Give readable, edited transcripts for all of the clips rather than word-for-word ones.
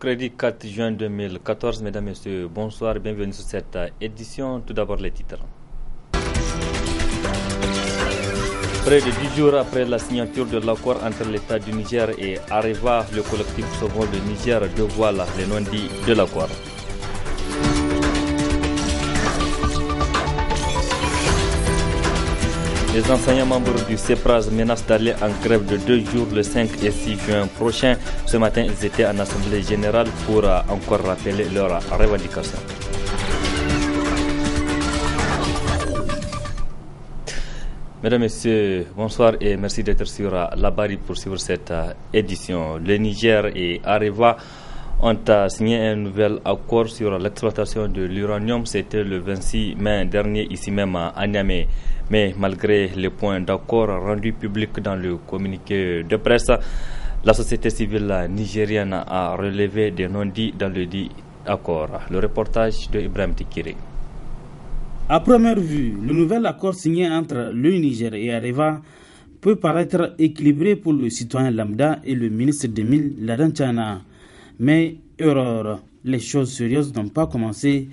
Mercredi 4 juin 2014, mesdames, messieurs, bonsoir, bienvenue sur cette édition. Tout d'abord les titres. Près de 10 jours après la signature de l'accord entre l'État du Niger et Areva, le collectif Sauvons le Niger dévoile les non-dits de l'accord. Les enseignants membres du CEPRAS menacent d'aller en grève de 2 jours le 5 et 6 juin prochain. Ce matin, ils étaient en assemblée générale pour encore rappeler leurs revendications. Mesdames, Messieurs, bonsoir et merci d'être sur la barre pour suivre cette édition. Le Niger et Areva ont signé un nouvel accord sur l'exploitation de l'uranium. C'était le 26 mai dernier, ici même à Niamey. Mais malgré les points d'accord rendus publics dans le communiqué de presse, la société civile nigérienne a relevé des non-dits dans le dit accord. Le reportage de Ibrahim Tikiri. À première vue, le nouvel accord signé entre le Niger et Areva peut paraître équilibré pour le citoyen lambda et le ministre des Mines, Ladan Tchana. Mais erreur, les choses sérieuses n'ont pas commencé.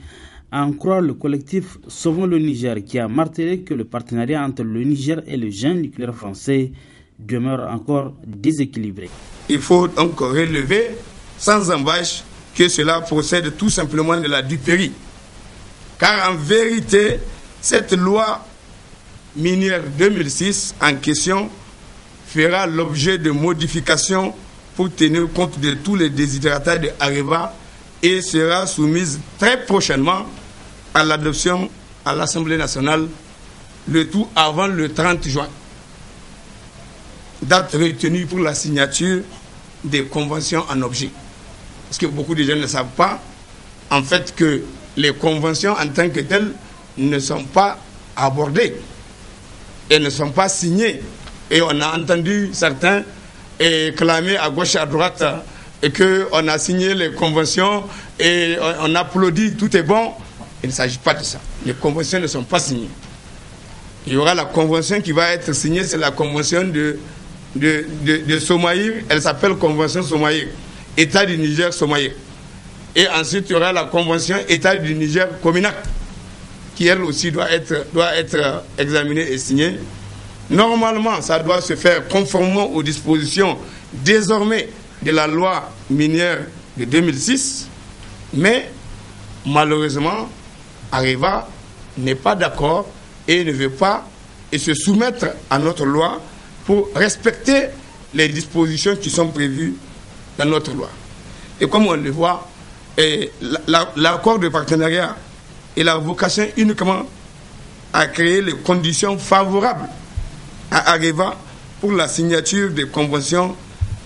À en croire le collectif Sauvons le Niger, qui a martelé que le partenariat entre le Niger et le géant nucléaire français demeure encore déséquilibré. Il faut donc relever sans embâche que cela procède tout simplement de la duperie. Car en vérité, cette loi minière 2006 en question fera l'objet de modifications pour tenir compte de tous les desiderata de Areva et sera soumise très prochainement à l'adoption à l'Assemblée nationale, le tout avant le 30 juin. Date retenue pour la signature des conventions en objet. Parce que beaucoup de gens ne savent pas, en fait, que les conventions en tant que telles ne sont pas abordées et ne sont pas signées. Et on a entendu certains clamer à gauche et à droite et qu'on a signé les conventions et on applaudit, tout est bon. Il ne s'agit pas de ça. Les conventions ne sont pas signées. Il y aura la convention qui va être signée, c'est la convention de Somaïr. Elle s'appelle Convention Somaïr, État du Niger Somaïr. Et ensuite, il y aura la convention État du Niger Cominac, qui elle aussi doit être examinée et signée. Normalement, ça doit se faire conformément aux dispositions désormais de la loi minière de 2006, mais malheureusement, Areva n'est pas d'accord et ne veut pas se soumettre à notre loi pour respecter les dispositions qui sont prévues dans notre loi. Et comme on le voit, l'accord de partenariat et la vocation uniquement à créer les conditions favorables à Areva pour la signature des conventions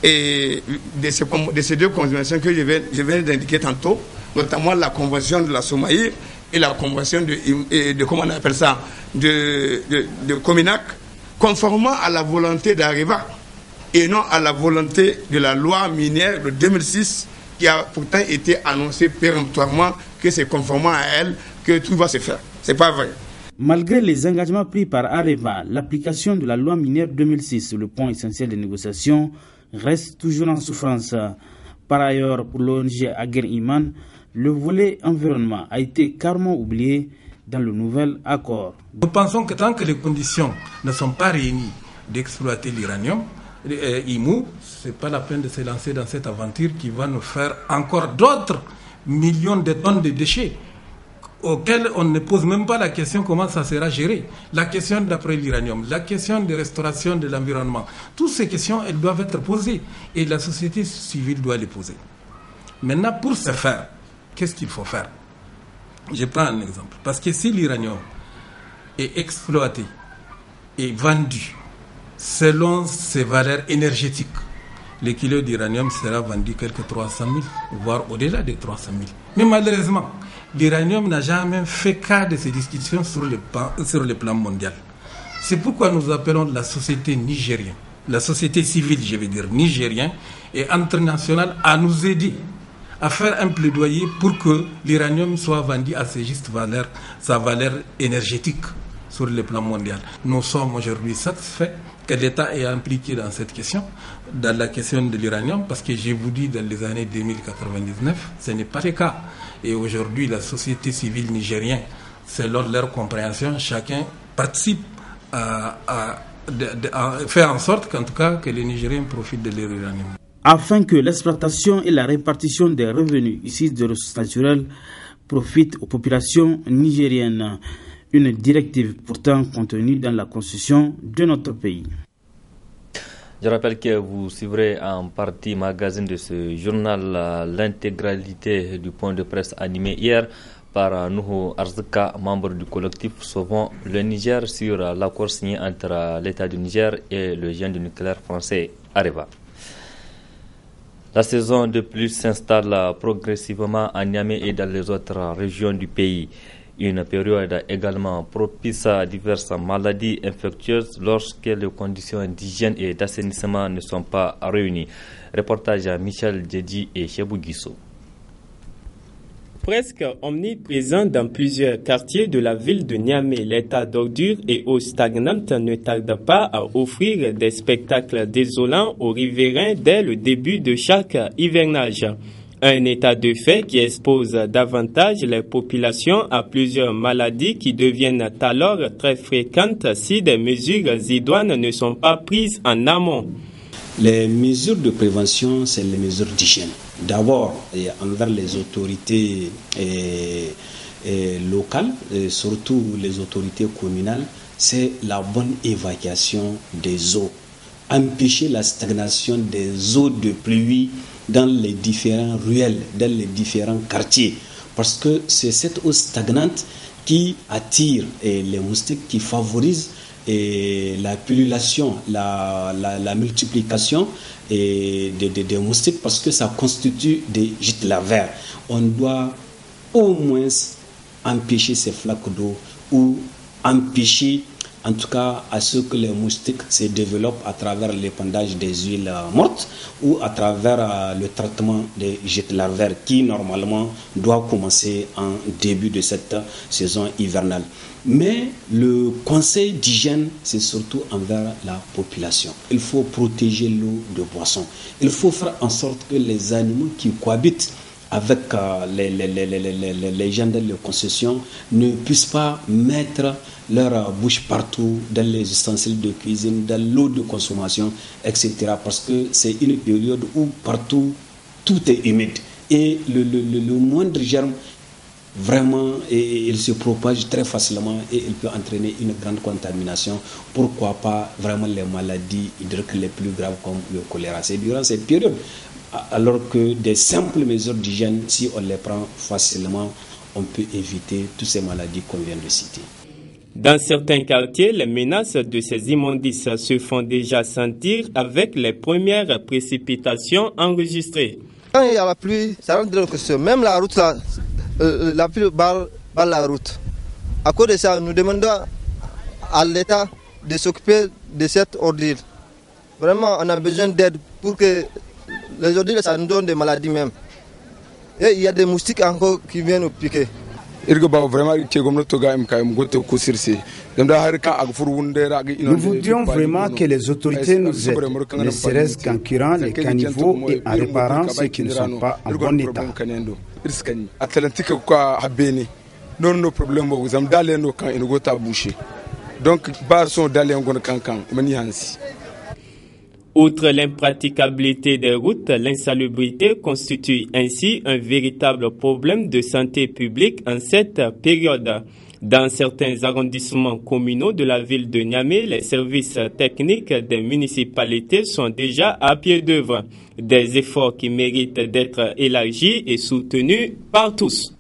et de ces deux conventions que je viens d'indiquer tantôt, notamment la convention de la Somaïr et la convention de comment on appelle ça, de Cominac, conformément à la volonté d'Areva et non à la volonté de la loi minière de 2006 qui a pourtant été annoncée péremptoirement que c'est conformément à elle que tout va se faire. C'est pas vrai. Malgré les engagements pris par Areva, l'application de la loi minière 2006, le point essentiel des négociations, reste toujours en souffrance. Par ailleurs, pour l'ONG Aguer Iman, le volet environnement a été carrément oublié dans le nouvel accord. Nous pensons que tant que les conditions ne sont pas réunies d'exploiter l'uranium, IMU, ce n'est pas la peine de se lancer dans cette aventure qui va nous faire encore d'autres millions de tonnes de déchets auxquels on ne pose même pas la question comment ça sera géré. La question d'après l'uranium, la question de restauration de l'environnement, toutes ces questions, elles doivent être posées et la société civile doit les poser. Maintenant, pour ce faire, qu'est-ce qu'il faut faire? Je prends un exemple. Parce que si l'uranium est exploité et vendu selon ses valeurs énergétiques, le kilo d'uranium sera vendu quelque 300 000, voire au-delà de 300 000. Mais malheureusement, l'uranium n'a jamais fait cas de ces discussions sur le plan mondial. C'est pourquoi nous appelons la société nigérienne, la société civile, je veux dire nigérienne, et internationale à nous aider à faire un plaidoyer pour que l'uranium soit vendu à ses justes valeurs, sa valeur énergétique, sur le plan mondial. Nous sommes aujourd'hui satisfaits que l'État est impliqué dans cette question, dans la question de l'uranium, parce que je vous dis, dans les années 2099, ce n'est pas le cas. Et aujourd'hui, la société civile nigérienne, selon leur compréhension, chacun participe à faire en sorte qu'en tout cas, que les Nigériens profitent de l'uranium. Afin que l'exploitation et la répartition des revenus issus des ressources naturelles profitent aux populations nigériennes. Une directive pourtant contenue dans la constitution de notre pays. Je rappelle que vous suivrez en partie magazine de ce journal l'intégralité du point de presse animé hier par Nuhu Arzika, membre du collectif Sauvons le Niger, sur l'accord signé entre l'État du Niger et le géant du nucléaire français Areva. La saison de pluie s'installe progressivement à Niamey et dans les autres régions du pays. Une période également propice à diverses maladies infectieuses lorsque les conditions d'hygiène et d'assainissement ne sont pas réunies. Reportage à Michel Djedji et Chebou Guissou. Presque omniprésent dans plusieurs quartiers de la ville de Niamey, l'état d'ordure et eau stagnante ne tarde pas à offrir des spectacles désolants aux riverains dès le début de chaque hivernage. Un état de fait qui expose davantage les populations à plusieurs maladies qui deviennent alors très fréquentes si des mesures idoines ne sont pas prises en amont. Les mesures de prévention, c'est les mesures d'hygiène. D'abord, envers les autorités locales, et surtout les autorités communales, c'est la bonne évacuation des eaux. Empêcher la stagnation des eaux de pluie dans les différents ruelles, dans les différents quartiers. Parce que c'est cette eau stagnante qui attire les moustiques, qui favorise la pullulation, la multiplication des moustiques, parce que ça constitue des gîtes larvaires. On doit au moins empêcher ces flaques d'eau ou empêcher en tout cas à ce que les moustiques se développent à travers l'épandage des huiles mortes ou à travers le traitement des gîtes larvaires qui normalement doit commencer en début de cette saison hivernale. Mais le conseil d'hygiène, c'est surtout envers la population. Il faut protéger l'eau de boisson. Il faut faire en sorte que les animaux qui cohabitent avec les gens de la concession ne puissent pas mettre leur bouche partout dans les ustensiles de cuisine, dans l'eau de consommation, etc. Parce que c'est une période où partout tout est humide et le moindre germe vraiment il se propage très facilement et il peut entraîner une grande contamination. Pourquoi pas vraiment les maladies hydriques les plus graves comme le choléra. C'est durant cette période. Alors que des simples mesures d'hygiène, si on les prend facilement, on peut éviter toutes ces maladies qu'on vient de citer. Dans certains quartiers, les menaces de ces immondices se font déjà sentir avec les premières précipitations enregistrées. Quand il y a la pluie, ça rentre dans la question. Même la route, la pluie barre la route. À cause de ça, nous demandons à l'État de s'occuper de cette ordure. Vraiment, on a besoin d'aide pour que les ordures, ça nous donne des maladies même. Et il y a des moustiques encore qui viennent nous piquer. Nous voudrions vraiment que les autorités nous aident, ne serait-ce qu'en curant les caniveaux et en réparant ceux qui ne sont pas en bon état. Outre l'impraticabilité des routes, l'insalubrité constitue ainsi un véritable problème de santé publique en cette période. Dans certains arrondissements communaux de la ville de Niamey, les services techniques des municipalités sont déjà à pied d'œuvre. Des efforts qui méritent d'être élargis et soutenus par tous.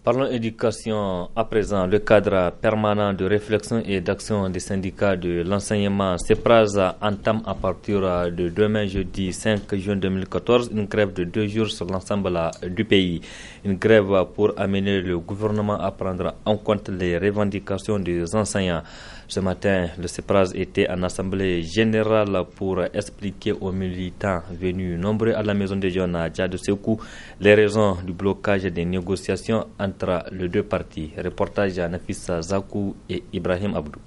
Parlons éducation à présent. Le cadre permanent de réflexion et d'action des syndicats de l'enseignement CEPRAS entame à partir de demain jeudi 5 juin 2014 une grève de 2 jours sur l'ensemble du pays. Une grève pour amener le gouvernement à prendre en compte les revendications des enseignants. Ce matin, le CEPRAS était en assemblée générale pour expliquer aux militants venus nombreux à la maison des jeunes à Djadou Sekou les raisons du blocage des négociations entre entre les deux partis. Reportage à Nafissa Zakou et Ibrahim Abdou.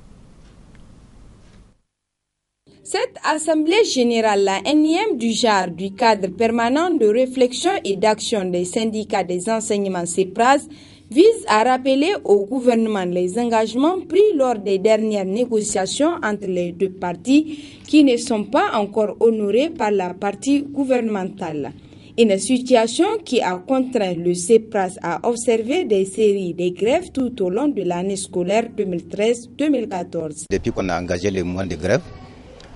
Cette assemblée générale, la énième du genre du cadre permanent de réflexion et d'action des syndicats des enseignements CEPRAS, vise à rappeler au gouvernement les engagements pris lors des dernières négociations entre les deux parties qui ne sont pas encore honorés par la partie gouvernementale. Une situation qui a contraint le CEPRAS à observer des séries de grèves tout au long de l'année scolaire 2013-2014. Depuis qu'on a engagé les mois de grève,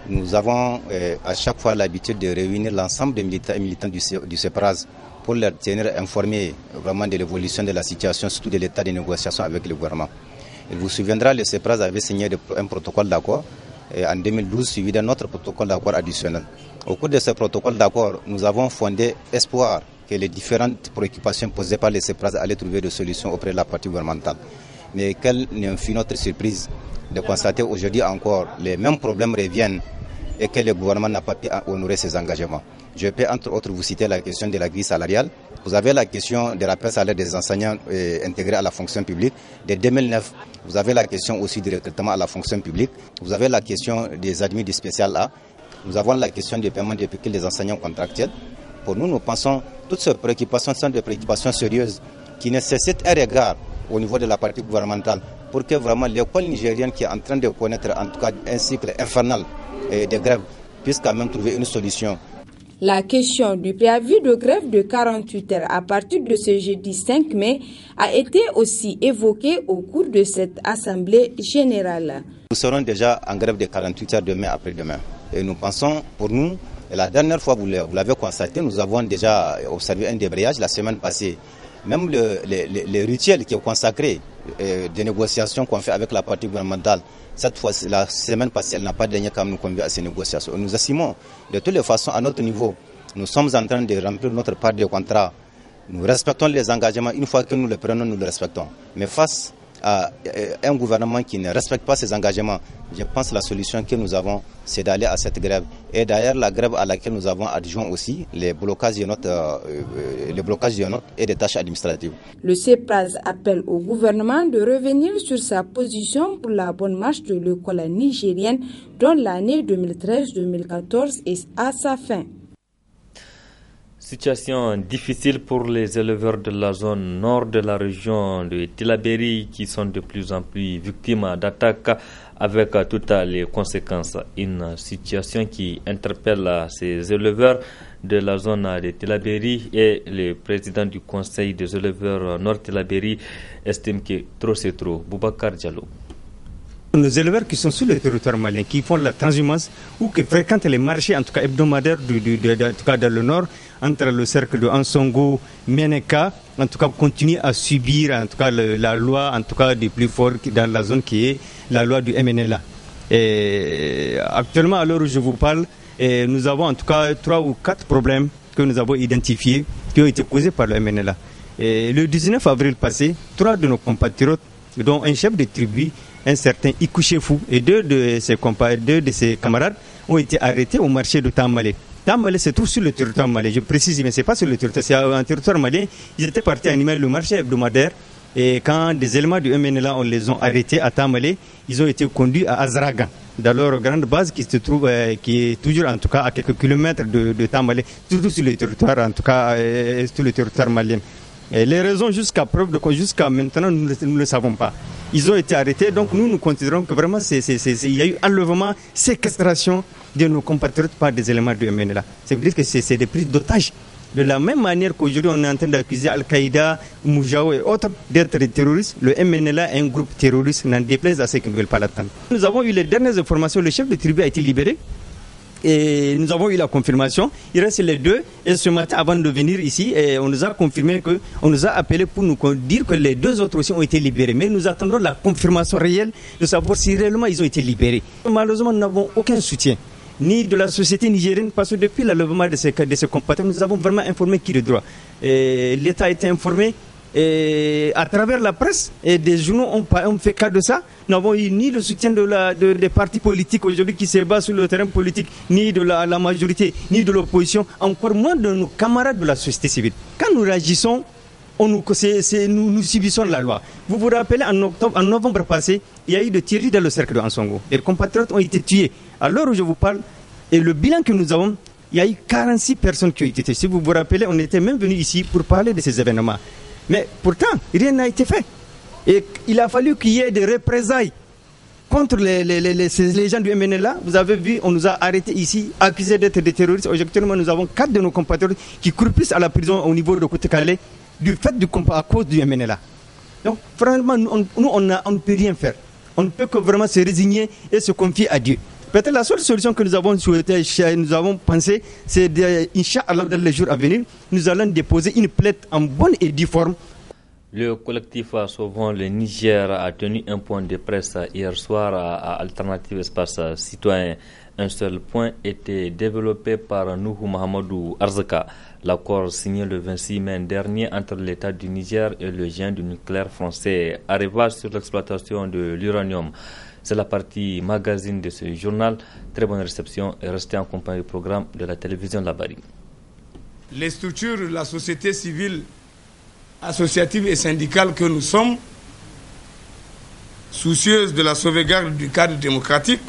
nous avons à chaque fois l'habitude de réunir l'ensemble des militants du CEPRAS pour leur tenir informés vraiment de l'évolution de la situation, surtout de l'état des négociations avec le gouvernement. Il vous souviendra, le CEPRAS avait signé un protocole d'accord en 2012 suivi d'un autre protocole d'accord additionnel. Au cours de ce protocole d'accord, nous avons fondé espoir que les différentes préoccupations posées par le CEPRAS allaient trouver des solutions auprès de la partie gouvernementale. Mais quelle ne fut notre surprise de constater aujourd'hui encore les mêmes problèmes reviennent et que le gouvernement n'a pas pu honorer ses engagements. Je peux entre autres vous citer la question de la grille salariale. Vous avez la question des rappels salaires des enseignants intégrés à la fonction publique. De 2009, vous avez la question aussi du recrutement à la fonction publique. Vous avez la question des admis du spécial A. Nous avons la question du paiement des pécules des enseignants contractuels. Pour nous, nous pensons que toutes ces préoccupations sont des préoccupations sérieuses qui nécessitent un regard au niveau de la partie gouvernementale pour que vraiment l'école nigérienne qui est en train de connaître en tout cas un cycle infernal de grève puisse quand même trouver une solution. La question du préavis de grève de 48 heures à partir de ce jeudi 5 mai a été aussi évoquée au cours de cette assemblée générale. Nous serons déjà en grève de 48 heures demain après-demain. Et nous pensons, pour nous, la dernière fois, vous l'avez constaté, nous avons déjà observé un débrayage la semaine passée. Même le rituel qui est consacré des négociations qu'on fait avec la partie gouvernementale, cette fois, la semaine passée, elle n'a pas daigné comme nous conduire à ces négociations. Nous estimons, de toutes les façons, à notre niveau, nous sommes en train de remplir notre part de contrat. Nous respectons les engagements. Une fois que nous les prenons, nous les respectons. Mais face à un gouvernement qui ne respecte pas ses engagements, je pense que la solution que nous avons, c'est d'aller à cette grève. Et d'ailleurs, la grève à laquelle nous avons adjoint aussi les blocages de notes et des tâches administratives. Le CEPRAS appelle au gouvernement de revenir sur sa position pour la bonne marche de l'école nigérienne dont l'année 2013-2014 est à sa fin. Situation difficile pour les éleveurs de la zone nord de la région de Tillabéri qui sont de plus en plus victimes d'attaques avec toutes les conséquences. Une situation qui interpelle ces éleveurs de la zone de Tillabéri et le président du conseil des éleveurs nord Tillabéri estime que trop c'est trop. Boubacar Diallo. Nos éleveurs qui sont sur le territoire malien, qui font la transhumance ou qui fréquentent les marchés, en tout cas hebdomadaires, en tout cas dans le nord, entre le cercle de Ansongo, Meneka, en tout cas continuent à subir en tout cas la loi, en tout cas des plus forts dans la zone qui est la loi du MNLA. Et actuellement, à l'heure où je vous parle, nous avons en tout cas 3 ou 4 problèmes que nous avons identifiés qui ont été posés par le MNLA. Et le 19 avril passé, 3 de nos compatriotes, dont un chef de tribu, un certain Ikouchefou et 2 de ses camarades ont été arrêtés au marché de Tamale. Tamale se trouve sur le territoire malien, je précise, mais ce n'est pas sur le territoire, c'est un territoire malien. Ils étaient partis animer le marché hebdomadaire et quand des éléments du MNLA on les ont arrêtés à Tamale, ils ont été conduits à Azragan, dans leur grande base qui se trouve, qui est toujours en tout cas à quelques kilomètres de Tamale, surtout sur le territoire, en tout cas sur le territoire malien. Et les raisons jusqu'à maintenant, nous ne le savons pas. Ils ont été arrêtés, donc nous considérons que vraiment il y a eu enlèvement, séquestration de nos compatriotes par des éléments du MNLA. Ça veut dire que c'est des prises d'otages. De la même manière qu'aujourd'hui on est en train d'accuser Al-Qaïda, Moujao et autres d'être des terroristes, le MNLA est un groupe terroriste, n'en déplaise à ceux qui ne veulent pas l'attendre. Nous avons eu les dernières informations, le chef de tribu a été libéré. Et nous avons eu la confirmation. Il reste les 2. Et ce matin, avant de venir ici, on nous a confirmé on nous a appelé pour nous dire que les 2 autres aussi ont été libérés. Mais nous attendons la confirmation réelle de savoir si réellement ils ont été libérés. Malheureusement, nous n'avons aucun soutien, ni de la société nigérienne, parce que depuis l'enlèvement de ces compatriotes, nous avons vraiment informé qui de droit. L'État a été informé. Et à travers la presse et des journaux ont fait cas de ça. Nous n'avons eu ni le soutien des partis politiques aujourd'hui qui se battent sur le terrain politique, ni de la majorité, ni de l'opposition, encore moins de nos camarades de la société civile. Quand nous réagissons, nous subissons la loi. Vous vous rappelez, en novembre passé, il y a eu des tueries dans le cercle de Ansongo. Les compatriotes ont été tués. À l'heure où je vous parle, et le bilan que nous avons, il y a eu 46 personnes qui ont été tuées. Si vous vous rappelez, on était même venus ici pour parler de ces événements. Mais pourtant, rien n'a été fait. Et il a fallu qu'il y ait des représailles contre les gens du MNLA. Vous avez vu, on nous a arrêtés ici, accusés d'être des terroristes. Aujourd'hui, nous avons 4 de nos compatriotes qui croupissent à la prison au niveau de Côte-Calais du fait du combat à cause du MNLA. Donc, franchement, nous, on ne peut rien faire. On ne peut que vraiment se résigner et se confier à Dieu. Peut-être la seule solution que nous avons souhaité, nous avons pensé, c'est Inch'Allah, dans les jours à venir, nous allons déposer une plainte en bonne et due forme. Le collectif Sauvons le Niger a tenu un point de presse hier soir à Alternative Espace Citoyen. Un seul point était développé par Nuhu Mahamadou Arzaka. L'accord signé le 26 mai dernier entre l'État du Niger et le géant du nucléaire français Areva sur l'exploitation de l'uranium. C'est la partie magazine de ce journal. Très bonne réception et restez en compagnie du programme de la télévision Labari. Les structures de la société civile, associative et syndicale que nous sommes, soucieuses de la sauvegarde du cadre démocratique,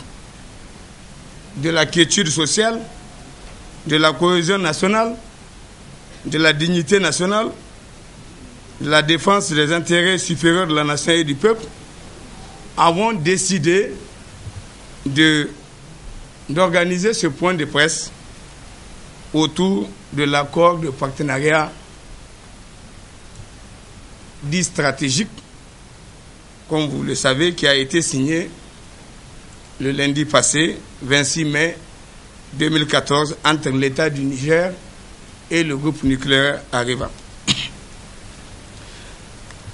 de la quiétude sociale, de la cohésion nationale, de la dignité nationale, de la défense des intérêts supérieurs de la nation et du peuple, avons décidé d'organiser ce point de presse autour de l'accord de partenariat dit stratégique, comme vous le savez, qui a été signé le lundi passé, 26 mai 2014, entre l'État du Niger et le groupe nucléaire Areva.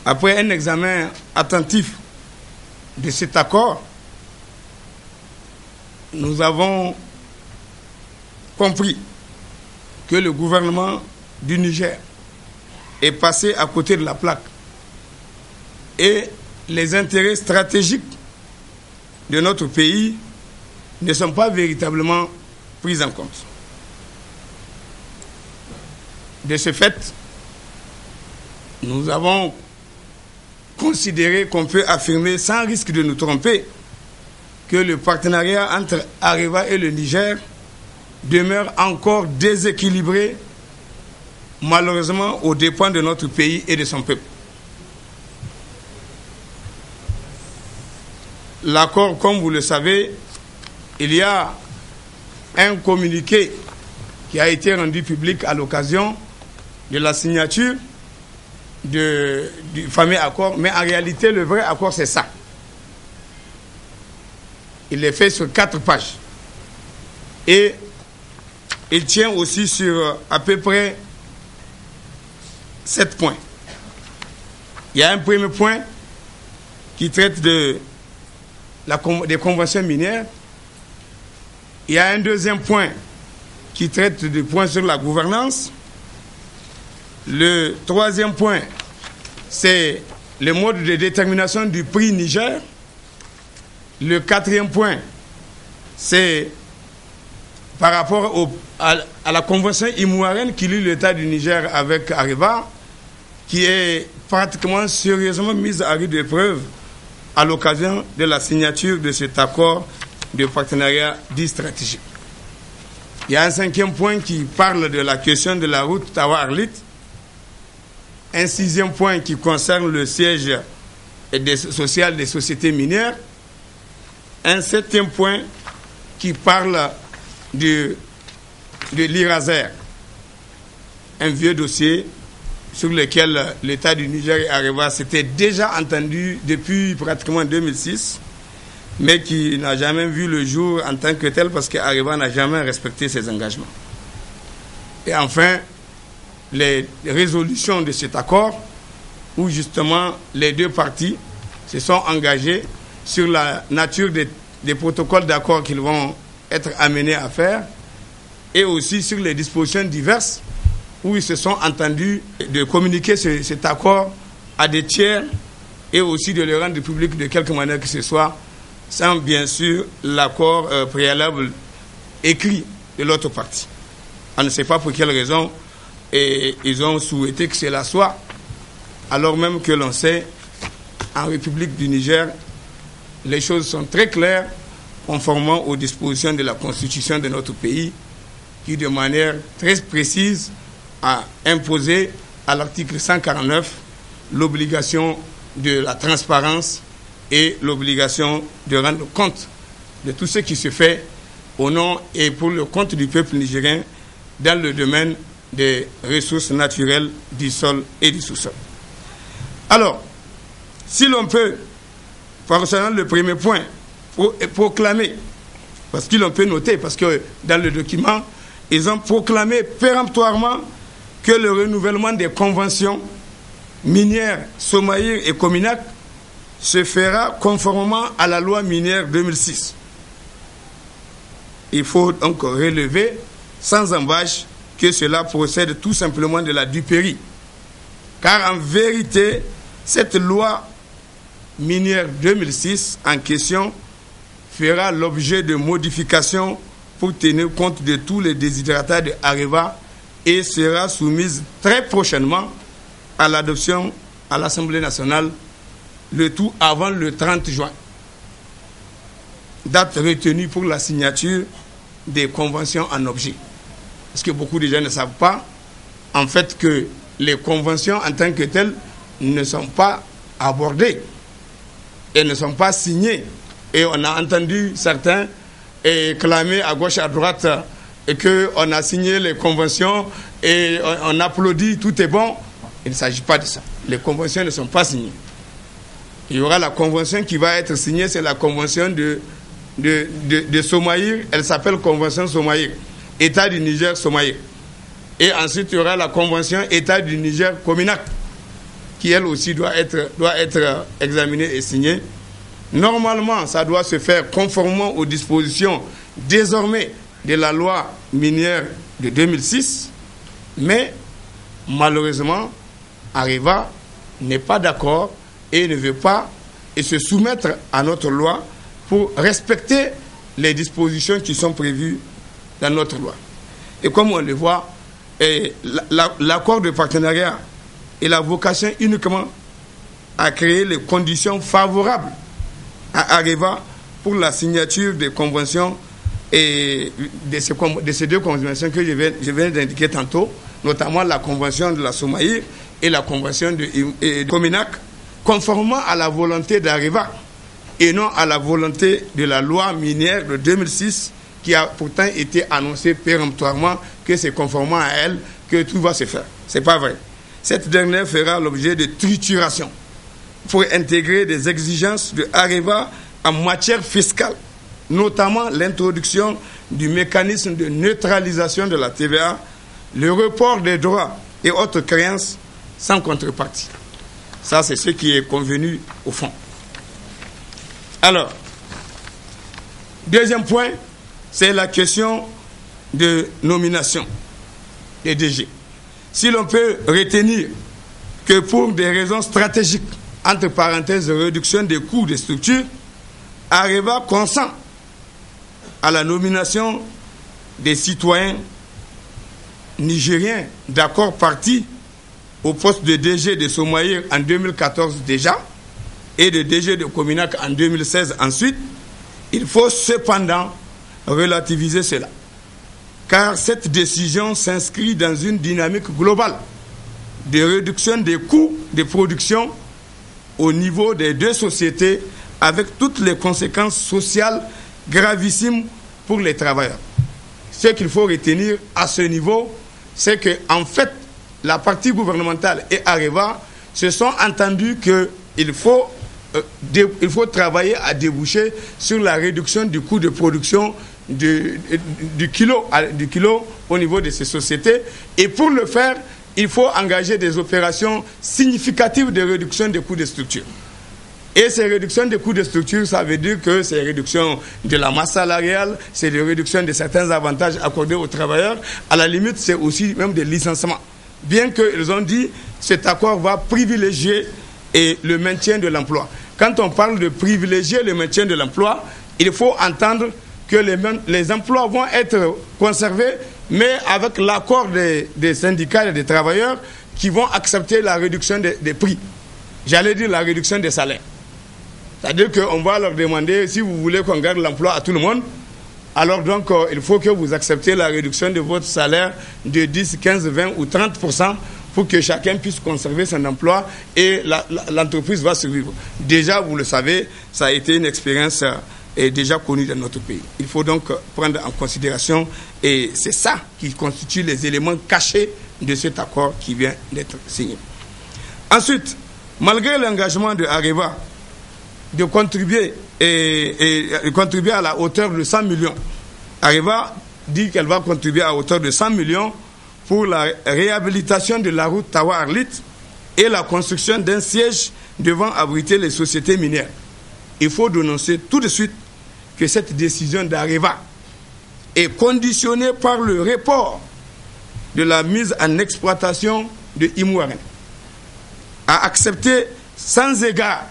Après un examen attentif de cet accord, nous avons compris que le gouvernement du Niger est passé à côté de la plaque et les intérêts stratégiques de notre pays ne sont pas véritablement pris en compte. De ce fait, nous avons considéré qu'on peut affirmer sans risque de nous tromper que le partenariat entre Areva et le Niger demeure encore déséquilibré, malheureusement aux dépens de notre pays et de son peuple. L'accord, comme vous le savez, il y a un communiqué qui a été rendu public à l'occasion de la signature du fameux accord, mais en réalité, le vrai accord, c'est ça. Il est fait sur 4 pages. Et il tient aussi sur à peu près 7 points. Il y a un premier point qui traite des conventions minières. Il y a un deuxième point qui traite des points sur la gouvernance. Le troisième point, c'est le mode de détermination du prix Niger. Le quatrième point, c'est par rapport à la convention ivoirienne qui lie l'État du Niger avec Areva, qui est pratiquement sérieusement mise à rude épreuve à l'occasion de la signature de cet accord de partenariat dit stratégique. Il y a un 5e point qui parle de la question de la route Tawa-Arlit, un 6e point qui concerne le siège social des sociétés minières, un 7e point qui parle de l'Iraser, un vieux dossier sur lequel l'État du Niger et Areva s'était déjà entendu depuis pratiquement 2006, mais qui n'a jamais vu le jour en tant que tel parce qu'Areva n'a jamais respecté ses engagements. Et enfin, les résolutions de cet accord, où justement les deux parties se sont engagées sur la nature des protocoles d'accord qu'ils vont être amenés à faire, et aussi sur les dispositions diverses où ils se sont entendus de communiquer cet accord à des tiers et aussi de le rendre public de quelque manière que ce soit, sans bien sûr l'accord préalable écrit de l'autre partie. On ne sait pas pour quelle raison, et ils ont souhaité que cela soit alors même que l'on sait, en République du Niger, les choses sont très claires, conformément aux dispositions de la Constitution de notre pays, qui de manière très précise a imposé à l'article 149 l'obligation de la transparence et l'obligation de rendre compte de tout ce qui se fait au nom et pour le compte du peuple nigérien dans le domaine des ressources naturelles du sol et du sous-sol. Alors, si l'on peut, concernant le premier point, proclamer, parce qu'ils l'ont peut noter, parce que dans le document, ils ont proclamé péremptoirement que le renouvellement des conventions minières Somaïr et Cominac se fera conformément à la loi minière 2006. Il faut donc relever sans embâche que cela procède tout simplement de la duperie. Car en vérité, cette loi minière 2006 en question fera l'objet de modifications pour tenir compte de tous les déshydratats de Areva et sera soumise très prochainement à l'adoption à l'Assemblée nationale, le tout avant le 30 juin. Date retenue pour la signature des conventions en objet. Parce que beaucoup de gens ne savent pas, en fait, que les conventions en tant que telles ne sont pas abordées et ne sont pas signées. Et on a entendu certains clamer à gauche, à droite, et qu'on a signé les conventions et on applaudit, tout est bon. Il ne s'agit pas de ça. Les conventions ne sont pas signées. Il y aura la convention qui va être signée, c'est la convention de Somaïr. Elle s'appelle Convention Somaïr. État du Niger Somaïr. Et ensuite, il y aura la convention État du Niger Cominac, qui elle aussi doit être examinée et signée. Normalement, ça doit se faire conformément aux dispositions désormais de la loi minière de 2006, mais malheureusement, Areva n'est pas d'accord et ne veut pas se soumettre à notre loi pour respecter les dispositions qui sont prévues dans notre loi. Et comme on le voit, l'accord de partenariat et la vocation uniquement à créer les conditions favorables à Areva pour la signature des conventions et de ces deux conventions que je viens d'indiquer tantôt, notamment la convention de la Somaïr et la convention de Cominac, conformément à la volonté d'Areva et non à la volonté de la loi minière de 2006 qui a pourtant été annoncée péremptoirement que c'est conformément à elle que tout va se faire. Ce n'est pas vrai. Cette dernière fera l'objet de trituration pour intégrer des exigences de Areva en matière fiscale, notamment l'introduction du mécanisme de neutralisation de la TVA, le report des droits et autres créances sans contrepartie. Ça, c'est ce qui est convenu au fond. Alors, deuxième point, c'est la question de nomination des DG. Si l'on peut retenir que pour des raisons stratégiques, entre parenthèses, réduction des coûts des structures, Areva consent à la nomination des citoyens nigériens d'accord partis au poste de DG de Somaïr en 2014 déjà et de DG de Cominac en 2016 ensuite. Il faut cependant relativiser cela, car cette décision s'inscrit dans une dynamique globale de réduction des coûts de production au niveau des deux sociétés, avec toutes les conséquences sociales gravissimes pour les travailleurs. Ce qu'il faut retenir à ce niveau, c'est que en fait, la partie gouvernementale et Areva se sont entendus qu'il faut travailler à déboucher sur la réduction du coût de production du kilo au niveau de ces sociétés. Et pour le faire, il faut engager des opérations significatives de réduction des coûts de structure. Et ces réductions des coûts de structure, ça veut dire que c'est réduction de la masse salariale, c'est la réduction de certains avantages accordés aux travailleurs. À la limite, c'est aussi même des licenciements. Bien qu'ils ont dit que cet accord va privilégier le maintien de l'emploi. Quand on parle de privilégier le maintien de l'emploi, il faut entendre que les emplois vont être conservés, mais avec l'accord des syndicats et des travailleurs qui vont accepter la réduction des prix. J'allais dire la réduction des salaires. C'est-à-dire qu'on va leur demander, si vous voulez qu'on garde l'emploi à tout le monde, alors donc il faut que vous acceptez la réduction de votre salaire de 10, 15, 20 ou 30% pour que chacun puisse conserver son emploi et l'entreprise va survivre. Déjà, vous le savez, ça a été une expérience déjà connue dans notre pays. Il faut donc prendre en considération, et c'est ça qui constitue les éléments cachés de cet accord qui vient d'être signé. Ensuite, malgré l'engagement de Areva de contribuer contribuer à la hauteur de 100 millions, Areva dit qu'elle va contribuer à hauteur de 100 millions pour la réhabilitation de la route Tawa-Arlit et la construction d'un siège devant abriter les sociétés minières. Il faut dénoncer tout de suite que cette décision d'Areva est conditionnée par le report de la mise en exploitation de Imouaren, à accepter sans égard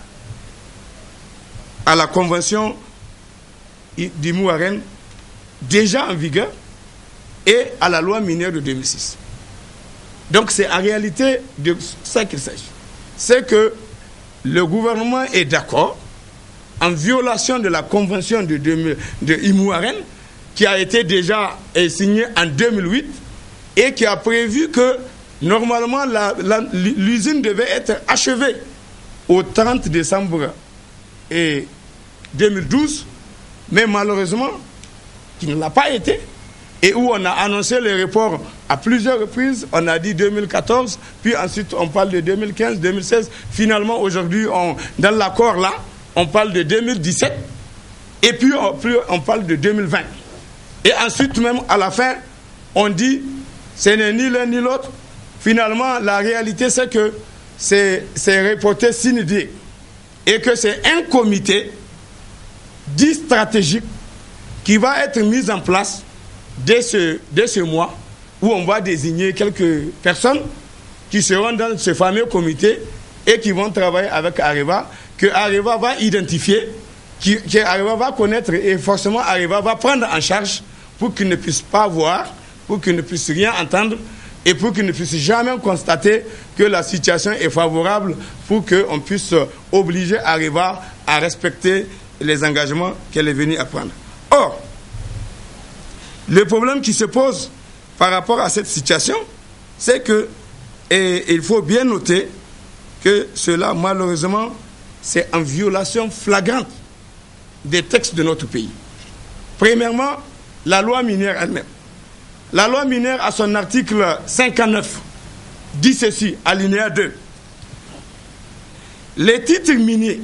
à la convention d'Imouaren déjà en vigueur et à la loi minière de 2006. Donc c'est en réalité de ça qu'il s'agit. C'est que le gouvernement est d'accord, en violation de la convention de Imouaren, qui a été déjà signée en 2008 et qui a prévu que normalement l'usine devait être achevée au 30 décembre 2012, mais malheureusement, qui ne l'a pas été, et où on a annoncé les reports à plusieurs reprises. On a dit 2014, puis ensuite on parle de 2015, 2016. Finalement, aujourd'hui, dans l'accord là, on parle de 2017, et puis on parle de 2020. Et ensuite, même à la fin, on dit, ce n'est ni l'un ni l'autre. Finalement, la réalité, c'est que c'est reporté sine die, et que c'est un comité dit stratégique qui va être mis en place dès ce mois, où on va désigner quelques personnes qui seront dans ce fameux comité et qui vont travailler avec Areva, que Areva va identifier, que Areva va connaître, et forcément Areva va prendre en charge pour qu'ils ne puissent pas voir, pour qu'ils ne puissent rien entendre, et pour qu'ils ne puissent jamais constater que la situation est favorable, pour qu'on puisse obliger Areva à respecter les engagements qu'elle est venue à prendre. Or, le problème qui se pose par rapport à cette situation, c'est que, et il faut bien noter que cela, malheureusement, c'est en violation flagrante des textes de notre pays. Premièrement, la loi minière elle-même. La loi minière, à son article 59, dit ceci, alinéa 2. Les titres miniers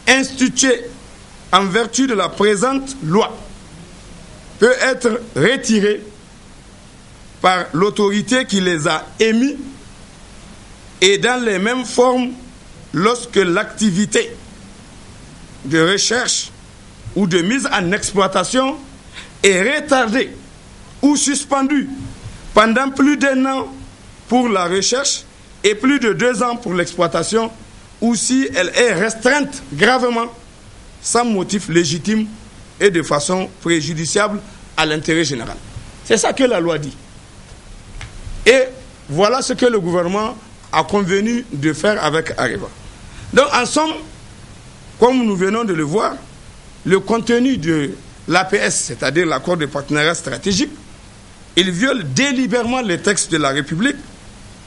institués en vertu de la présente loi peut être retiré par l'autorité qui les a émis et dans les mêmes formes lorsque l'activité de recherche ou de mise en exploitation est retardée ou suspendue pendant plus d'1 an pour la recherche et plus de 2 ans pour l'exploitation, ou si elle est restreinte gravement sans motif légitime et de façon préjudiciable à l'intérêt général. C'est ça que la loi dit. Et voilà ce que le gouvernement a convenu de faire avec Areva. Donc en somme, comme nous venons de le voir, le contenu de l'APS, c'est-à-dire l'accord de partenariat stratégique, il viole délibérément les textes de la République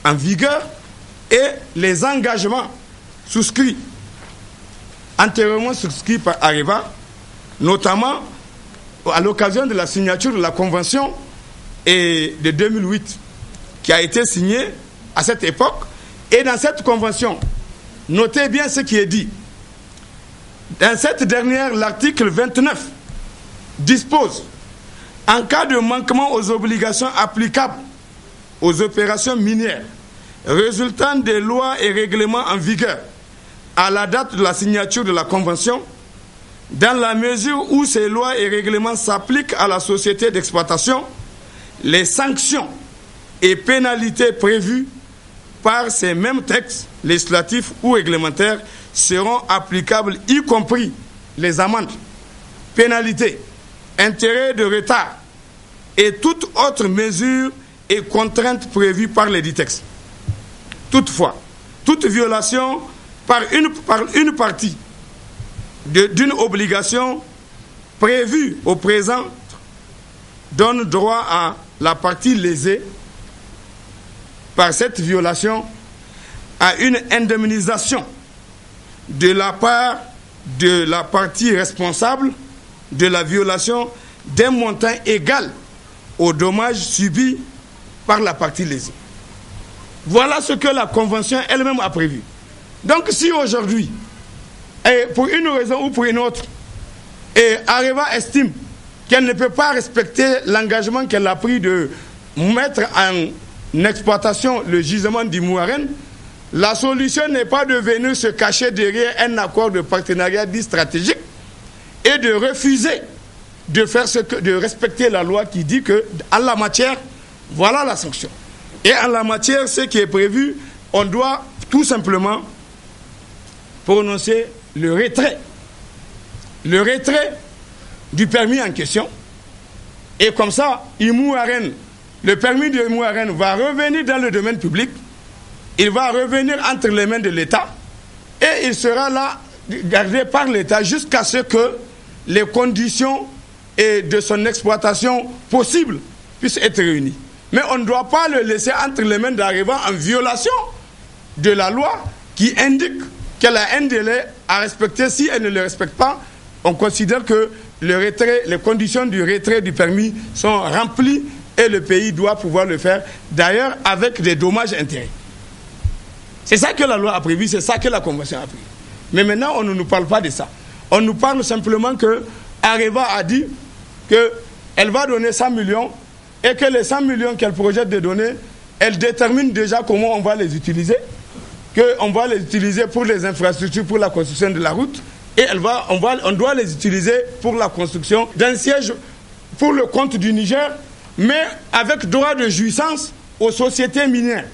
en vigueur et les engagements souscrits, antérieurement souscrits par Areva, notamment à l'occasion de la signature de la convention de 2008, qui a été signée à cette époque. Et dans cette convention, notez bien ce qui est dit. Dans cette dernière, l'article 29 dispose, en cas de manquement aux obligations applicables aux opérations minières résultant des lois et règlements en vigueur à la date de la signature de la convention, dans la mesure où ces lois et règlements s'appliquent à la société d'exploitation, les sanctions et pénalités prévues par ces mêmes textes législatifs ou réglementaires seront applicables, y compris les amendes, pénalités, intérêts de retard et toute autre mesure et contrainte prévue par les dix textes. Toutefois, toute violation par une partie d'une obligation prévue au présent donne droit à la partie lésée par cette violation à une indemnisation de la part de la partie responsable de la violation d'un montant égal aux dommages subis par la partie lésée. Voilà ce que la Convention elle-même a prévu. Donc si aujourd'hui, pour une raison ou pour une autre, Areva estime qu'elle ne peut pas respecter l'engagement qu'elle a pris de mettre en exploitation le gisement d'Imouaren, la solution n'est pas de venir se cacher derrière un accord de partenariat dit stratégique et de refuser de faire de respecter la loi qui dit que en la matière, voilà la sanction. Et en la matière, ce qui est prévu, on doit tout simplement prononcer le retrait. Le retrait du permis en question. Et comme ça, Imouaren, le permis de Imouaren va revenir dans le domaine public. Il va revenir entre les mains de l'État. Et il sera là, gardé par l'État jusqu'à ce que les conditions de son exploitation possible puissent être réunies. Mais on ne doit pas le laisser entre les mains d'Areva en violation de la loi qui indique qu'elle a un délai à respecter. Si elle ne le respecte pas, on considère que les conditions du retrait du permis sont remplies et le pays doit pouvoir le faire, d'ailleurs avec des dommages-intérêts. C'est ça que la loi a prévu, c'est ça que la Convention a prévu. Mais maintenant, on ne nous parle pas de ça. On nous parle simplement que Areva a dit qu'elle va donner 100 millions et que les 100 millions qu'elle projette de donner, elle détermine déjà comment on va les utiliser, qu'on va les utiliser pour les infrastructures, pour la construction de la route, et on doit les utiliser pour la construction d'un siège pour le compte du Niger, mais avec droit de jouissance aux sociétés minières,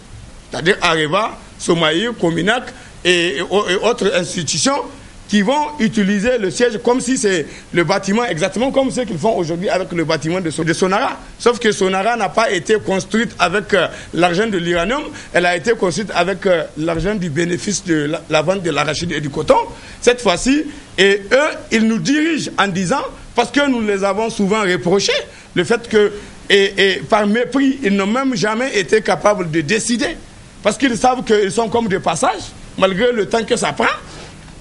c'est-à-dire Areva, Somaï, Cominac et autres institutions qui vont utiliser le siège comme si c'est le bâtiment, exactement comme ce qu'ils font aujourd'hui avec le bâtiment de Sonara. Sauf que Sonara n'a pas été construite avec l'argent de l'uranium, elle a été construite avec l'argent du bénéfice de la vente de l'arachide et du coton. Cette fois-ci, et eux, ils nous dirigent en disant, parce que nous les avons souvent reproché, le fait que, et par mépris, ils n'ont même jamais été capables de décider. Parce qu'ils savent qu'ils sont comme des passages, malgré le temps que ça prend.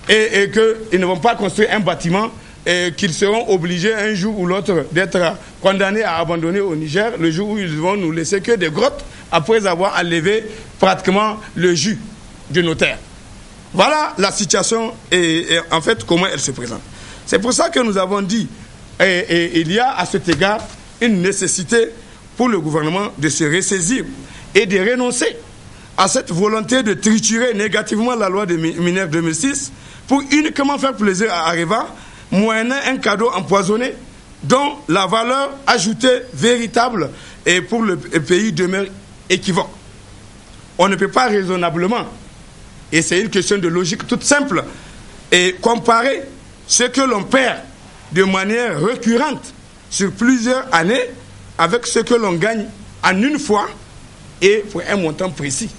Et qu'ils ne vont pas construire un bâtiment et qu'ils seront obligés un jour ou l'autre d'être condamnés à abandonner au Niger le jour où ils vont nous laisser que des grottes après avoir enlevé pratiquement le jus de nos terres. Voilà la situation et en fait comment elle se présente. C'est pour ça que nous avons dit et il y a à cet égard une nécessité pour le gouvernement de se ressaisir et de renoncer à cette volonté de triturer négativement la loi des mineurs 2006 pour uniquement faire plaisir à Areva, moyennant un cadeau empoisonné dont la valeur ajoutée véritable et pour le pays demeure équivoque. On ne peut pas raisonnablement, et c'est une question de logique toute simple, et comparer ce que l'on perd de manière récurrente sur plusieurs années avec ce que l'on gagne en une fois et pour un montant précis.